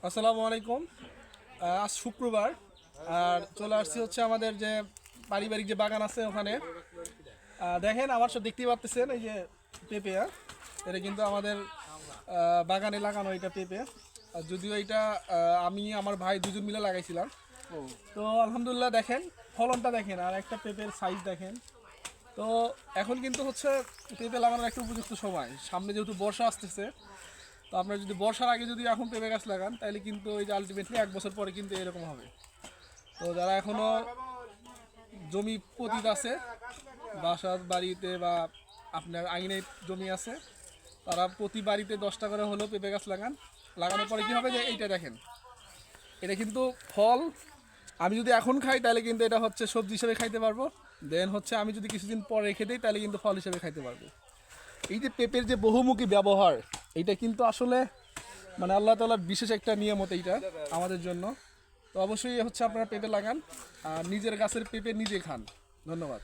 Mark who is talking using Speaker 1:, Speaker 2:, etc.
Speaker 1: আসসালামু আলাইকুম। আজ শুক্রবার আর চলে আসছি হচ্ছে আমাদের যে পারিবারিক যে বাগান আছে ওখানে। দেখেন আমার সব দেখতেই পাচ্ছেন এই যে পেঁপে, এটা কিন্তু আমাদের বাগানে লাগানো এটা পেঁপে। আর যদিও এটা আমি আমার ভাই দুজন মিলে লাগাইছিলাম। তো আলহামদুলিল্লাহ দেখেন ফলনটা দেখেন আর একটা পেঁপের সাইজ দেখেন। তো এখন কিন্তু হচ্ছে পেঁপে লাগানোর একটা উপযুক্ত সময়, সামনে যেহেতু বর্ষা আসতেছে। তো আপনারা যদি বর্ষার আগে যদি এখন পেঁপে গাছ লাগান তাহলে কিন্তু এই যে আলটিমেটলি 1 বছর পরে কিন্তু এরকম হবে। তো যারা এখনো জমি পতিত আছে, বাসার বাড়িতে বা আপনার আঙিনায় জমি আছে, তারা প্রতি বাড়িতে 10টা করে হলেও পেঁপে গাছ লাগান। লাগানোর পরে কী হবে যে এইটা দেখেন, এটা কিন্তু ফল আমি যদি এখন খাই তাহলে কিন্তু এটা হচ্ছে সবজি হিসেবে খাইতে পারবো। দেন হচ্ছে আমি যদি কিছুদিন পরে রেখে দিই তাহলে কিন্তু ফল হিসেবে খাইতে পারবো। এই যে পেঁপের যে বহুমুখী ব্যবহার, এটা কিন্তু আসলে মানে আল্লাহ তাআলার বিশেষ একটা নিয়ামত এইটা আমাদের জন্য। তো অবশ্যই হচ্ছে আপনারা পেঁপে লাগান আর নিজের গাছের পেঁপে নিজে খান। ধন্যবাদ।